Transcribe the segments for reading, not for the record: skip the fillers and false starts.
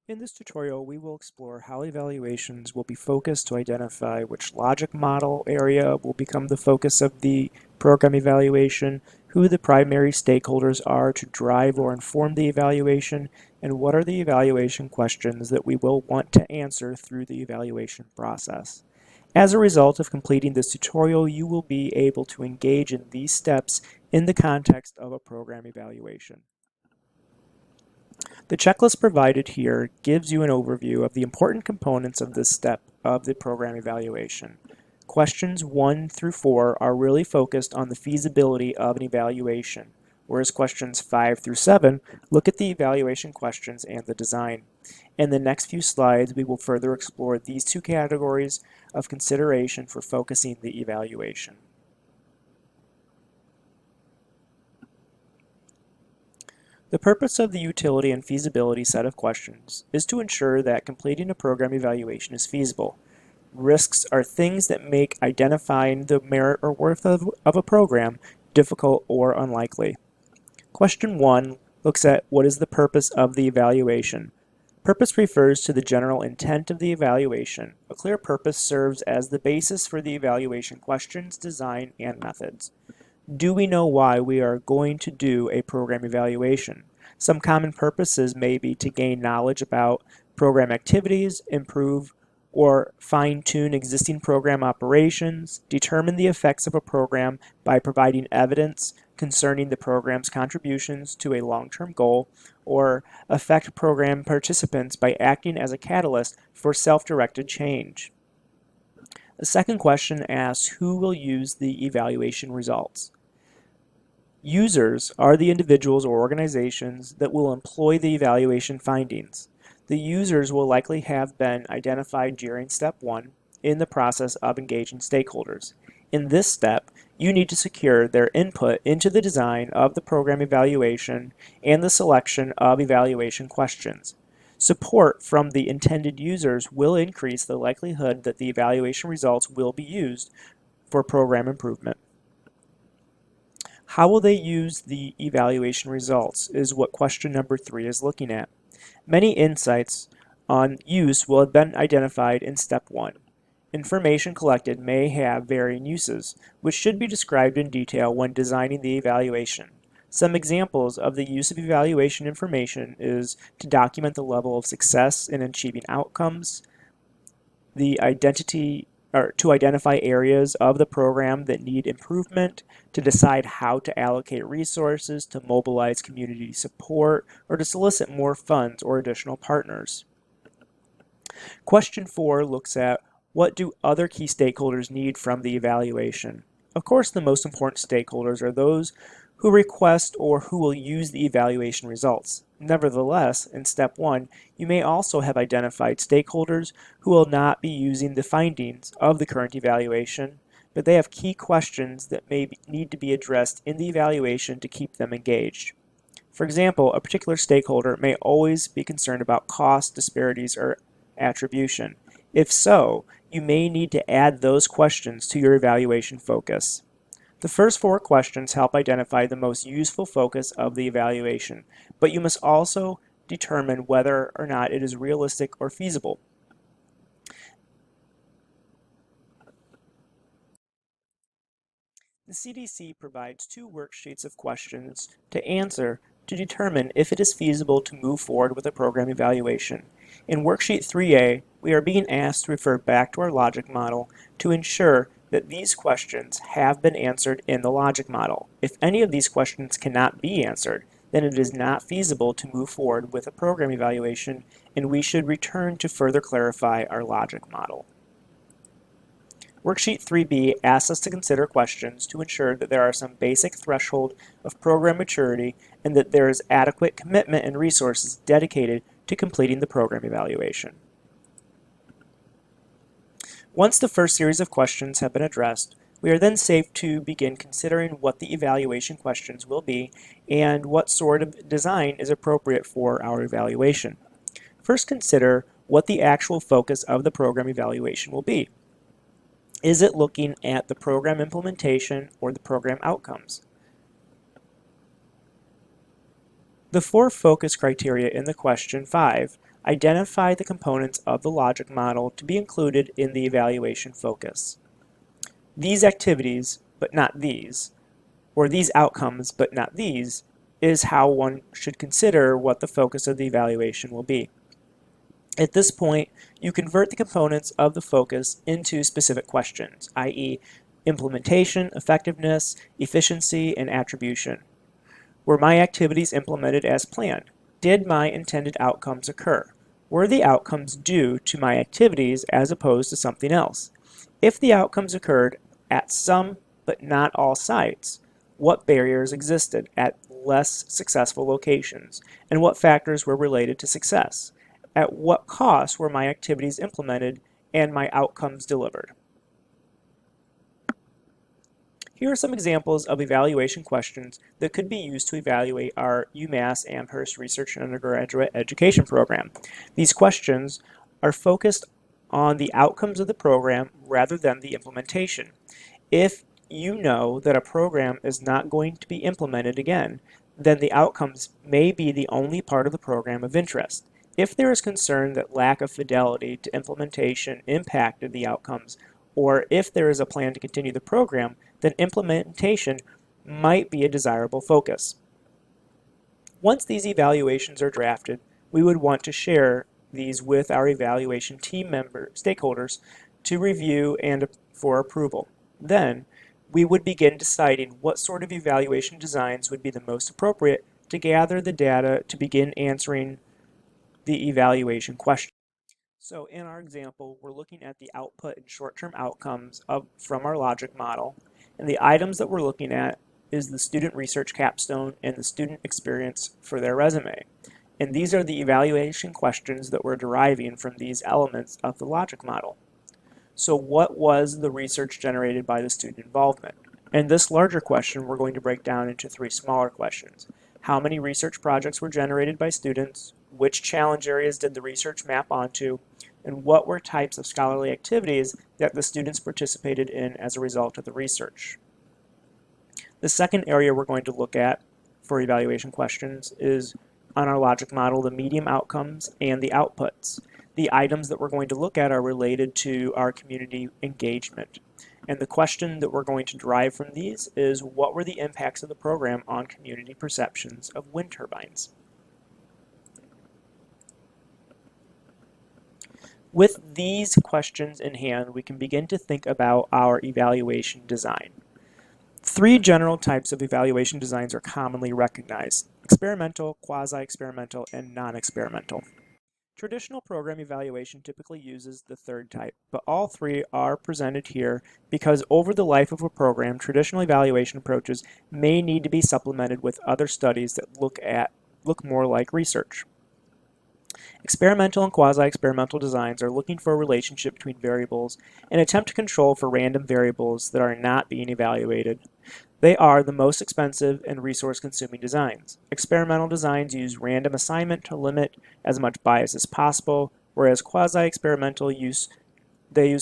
In this tutorial, we will explore how evaluations will be focused to identify which logic model area will become the focus of the program evaluation, who the primary stakeholders are to drive or inform the evaluation, and what are the evaluation questions that we will want to answer through the evaluation process. As a result of completing this tutorial, you will be able to engage in these steps in the context of a program evaluation. The checklist provided here gives you an overview of the important components of this step of the program evaluation. Questions 1 through 4 are really focused on the feasibility of an evaluation, whereas questions 5 through 7 look at the evaluation questions and the design. In the next few slides, we will further explore these two categories of consideration for focusing the evaluation. The purpose of the utility and feasibility set of questions is to ensure that completing a program evaluation is feasible. Risks are things that make identifying the merit or worth of a program difficult or unlikely. Question 1 looks at what is the purpose of the evaluation. Purpose refers to the general intent of the evaluation. A clear purpose serves as the basis for the evaluation questions, design, and methods. Do we know why we are going to do a program evaluation? Some common purposes may be to gain knowledge about program activities, improve or fine-tune existing program operations, determine the effects of a program by providing evidence concerning the program's contributions to a long-term goal, or affect program participants by acting as a catalyst for self-directed change. The second question asks who will use the evaluation results. Users are the individuals or organizations that will employ the evaluation findings. The users will likely have been identified during step 1 in the process of engaging stakeholders. In this step, you need to secure their input into the design of the program evaluation and the selection of evaluation questions. Support from the intended users will increase the likelihood that the evaluation results will be used for program improvement. How will they use the evaluation results is what question number 3 is looking at. Many insights on use will have been identified in step 1. Information collected may have varying uses, which should be described in detail when designing the evaluation. Some examples of the use of evaluation information is to document the level of success in achieving outcomes, to identify areas of the program that need improvement, to decide how to allocate resources, to mobilize community support, or to solicit more funds or additional partners. Question 4 looks at what do other key stakeholders need from the evaluation. Of course, the most important stakeholders are those who request or who will use the evaluation results. Nevertheless, in step 1, you may also have identified stakeholders who will not be using the findings of the current evaluation, but they have key questions that may need to be addressed in the evaluation to keep them engaged. For example, a particular stakeholder may always be concerned about cost disparities or attribution. If so, you may need to add those questions to your evaluation focus. The first 4 questions help identify the most useful focus of the evaluation, but you must also determine whether or not it is realistic or feasible. The CDC provides 2 worksheets of questions to answer to determine if it is feasible to move forward with a program evaluation. In Worksheet 3A, we are being asked to refer back to our logic model to ensure that these questions have been answered in the logic model. If any of these questions cannot be answered, then it is not feasible to move forward with a program evaluation, and we should return to further clarify our logic model. Worksheet 3B asks us to consider questions to ensure that there are some basic threshold of program maturity and that there is adequate commitment and resources dedicated to completing the program evaluation. Once the first series of questions have been addressed, we are then safe to begin considering what the evaluation questions will be and what sort of design is appropriate for our evaluation. First, consider what the actual focus of the program evaluation will be. Is it looking at the program implementation or the program outcomes? The four focus criteria in the question 5 identify the components of the logic model to be included in the evaluation focus. These activities, but not these, or these outcomes, but not these, is how one should consider what the focus of the evaluation will be. At this point, you convert the components of the focus into specific questions, i.e., implementation, effectiveness, efficiency, and attribution. Were my activities implemented as planned? Did my intended outcomes occur? Were the outcomes due to my activities as opposed to something else? If the outcomes occurred at some but not all sites, what barriers existed at less successful locations, and what factors were related to success? At what cost were my activities implemented and my outcomes delivered? Here are some examples of evaluation questions that could be used to evaluate our UMass Amherst Research and Undergraduate Education Program. These questions are focused on the outcomes of the program rather than the implementation. If you know that a program is not going to be implemented again, then the outcomes may be the only part of the program of interest. If there is concern that lack of fidelity to implementation impacted the outcomes, or if there is a plan to continue the program, then implementation might be a desirable focus. Once these evaluations are drafted, we would want to share these with our evaluation team member stakeholders to review and for approval. Then, we would begin deciding what sort of evaluation designs would be the most appropriate to gather the data to begin answering the evaluation question. So in our example, we're looking at the output and short-term outcomes from our logic model, and the items that we're looking at is the student research capstone and the student experience for their resume. And these are the evaluation questions that we're deriving from these elements of the logic model. So what was the research generated by the student involvement? And this larger question we're going to break down into three smaller questions. How many research projects were generated by students? Which challenge areas did the research map onto? And what were types of scholarly activities that the students participated in as a result of the research? The second area we're going to look at for evaluation questions is on our logic model, the medium outcomes and the outputs. The items that we're going to look at are related to our community engagement. And the question that we're going to derive from these is, what were the impacts of the program on community perceptions of wind turbines? With these questions in hand, we can begin to think about our evaluation design. Three general types of evaluation designs are commonly recognized: experimental, quasi-experimental, and non-experimental. Traditional program evaluation typically uses the third type, but all three are presented here because over the life of a program, traditional evaluation approaches may need to be supplemented with other studies that look more like research. Experimental and quasi-experimental designs are looking for a relationship between variables and attempt to control for random variables that are not being evaluated. They are the most expensive and resource-consuming designs. Experimental designs use random assignment to limit as much bias as possible, whereas quasi-experimental use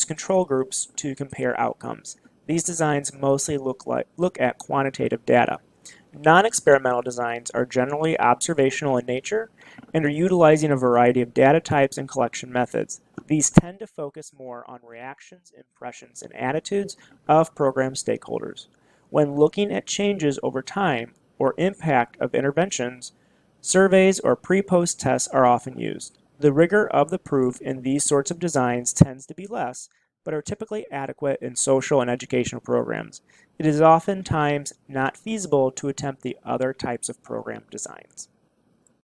control groups to compare outcomes. These designs mostly look at quantitative data. Non-experimental designs are generally observational in nature and are utilizing a variety of data types and collection methods. These tend to focus more on reactions, impressions, and attitudes of program stakeholders. When looking at changes over time or impact of interventions, surveys or pre-post tests are often used. The rigor of the proof in these sorts of designs tends to be less, but are typically adequate in social and educational programs. It is oftentimes not feasible to attempt the other types of program designs.